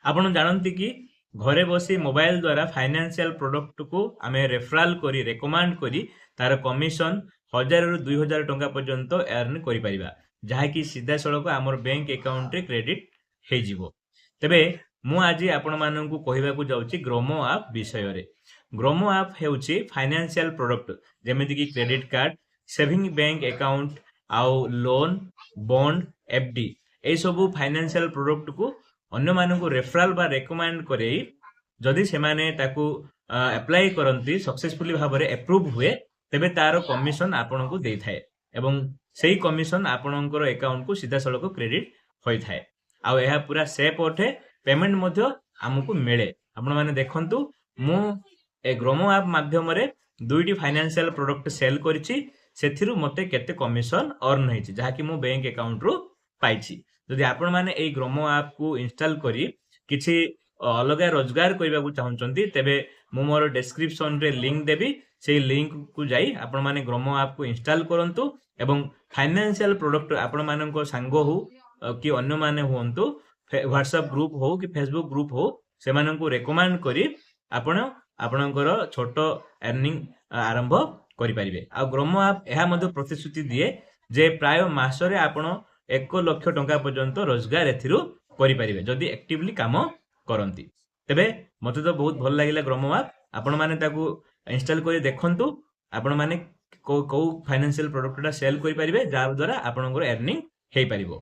ଆପଣ ଜାଣନ୍ତି କି ଘରେ ବସି ମୋବାଇଲ ଦ୍ୱାରା ଫାଇନାନ୍ସିଆଲ ପ୍ରଡକ୍ଟ କୁ ଆମେ ରେଫରାଲ କରି ରେକମାଣ୍ଡ କରି ତାର କମିଶନ 1000 ରୁ 2000 ଟଙ୍କା ପର୍ଯ୍ୟନ୍ତ ଏର୍ନ କରିପାରିବା, ଯାହାକି ସିଧାସଳଖ ଆମର ବ୍ୟାଙ୍କ ଆକାଉଣ୍ଟରେ କ୍ରେଡିଟ ହେଇଯିବ। ତେବେ ମୁଁ ଆଜି ଆପଣମାନଙ୍କୁ କହିବାକୁ ଯାଉଛି ଗ୍ରୋମୋ ଆପ୍ ବିଷୟରେ। ଗ୍ରୋମୋ ଆପ୍ ହେଉଛି ଫାଇନାନ୍ସିଆଲ ପ୍ରଡକ୍ଟ ଯେମିତିକି credit card, saving bank account, ଆଉ ଲୋନ୍, ବଣ୍ଡ, ଏଫଡି ଏଇସବୁ ଫାଇନାନ୍ସିଆଲ ପ୍ରଡକ୍ଟକୁ ଅନ୍ୟମାନଙ୍କୁ ରେଫରାଲ ବା ରେକମାଣ୍ଡ କରେଇ ଯଦି ସେମାନେ ତାକୁ ଆପ୍ଲାଏ କରନ୍ତି, ସକ୍ସେସଫୁଲି ଭାବରେ ଆପ୍ରୁଭ୍ ହୁଏ, ତେବେ ତାର କମିଶନ ଆପଣଙ୍କୁ ଦେଇଥାଏ ଏବଂ ସେଇ କମିଶନ ଆପଣଙ୍କର ଆକାଉଣ୍ଟକୁ ସିଧାସଳଖ କ୍ରେଡିଟ ହୋଇଥାଏ। ଆଉ ଏହା ପୁରା ସେଫ୍ ଅଟେ, ପେମେଣ୍ଟ ମଧ୍ୟ ଆମକୁ ମିଳେ। ଆପଣମାନେ ଦେଖନ୍ତୁ, ମୁଁ ଏ ଗ୍ରୋମୋ ଆପ୍ ମାଧ୍ୟମରେ 2ଟି ଫାଇନାନ୍ସିଆଲ ପ୍ରଡକ୍ଟ ସେଲ୍ କରିଛି, ସେଥିରୁ ମୋତେ କେତେ କମିଶନ ଅର୍ନ ହେଇଛି ଯାହାକି ମୁଁ ବ୍ୟାଙ୍କ ଆକାଉଣ୍ଟରୁ ପାଇଛି। ଯଦି ଆପଣମାନେ ଏଇ ଗ୍ରୋମୋ ଆପ୍ କୁ ଇନଷ୍ଟଲ କରି କିଛି ଅଲଗା ରୋଜଗାର କରିବାକୁ ଚାହୁଁଛନ୍ତି, ତେବେ ମୁଁ ମୋର ଡେସ୍କ୍ରିପସନରେ ଲିଙ୍କ ଦେବି। ସେଇ ଲିଙ୍କକୁ ଯାଇ ଆପଣମାନେ ଗ୍ରୋମୋ ଆପ୍ କୁ ଇନଷ୍ଟଲ କରନ୍ତୁ ଏବଂ ଫାଇନାନ୍ସିଆଲ ପ୍ରଡକ୍ଟ ଆପଣମାନଙ୍କ ସାଙ୍ଗ ହଉ କି ଅନ୍ୟମାନେ ହୁଅନ୍ତୁ, ହ୍ୱାଟ୍ସଆପ୍ ଗ୍ରୁପ ହଉ କି ଫେସବୁକ୍ ଗ୍ରୁପ ହଉ, ସେମାନଙ୍କୁ ରେକମାଣ୍ଡ କରି ଆପଣ ଆପଣଙ୍କର ଛୋଟ ଏର୍ନିଂ ଆରମ୍ଭ କରିପାରିବେ। ଆଉ ଗ୍ରୋମୋ ଆପ୍ ଏହା ମଧ୍ୟ ପ୍ରତିଶ୍ରୁତି ଦିଏ ଯେ ପ୍ରାୟ ମାସରେ ଆପଣ 1 ଲକ୍ଷ ଟଙ୍କା ପର୍ଯ୍ୟନ୍ତ ରୋଜଗାର ଏଥିରୁ କରିପାରିବେ ଯଦି ଆକ୍ଟିଭଲି କାମ କରନ୍ତି। ତେବେ ମତେ ତ ବହୁତ ଭଲ ଲାଗିଲା ଗ୍ରୋମୋ ଆପ୍। ଆପଣମାନେ ତାକୁ ଇନଷ୍ଟଲ କରି ଦେଖନ୍ତୁ, ଆପଣମାନେ କୋଉ ଫାଇନାନ୍ସିଆଲ ପ୍ରଡକ୍ଟଟା ସେଲ୍ କରିପାରିବେ ଯାହା ଦ୍ୱାରା ଆପଣଙ୍କର ଏର୍ନିଂ ହେଇପାରିବ।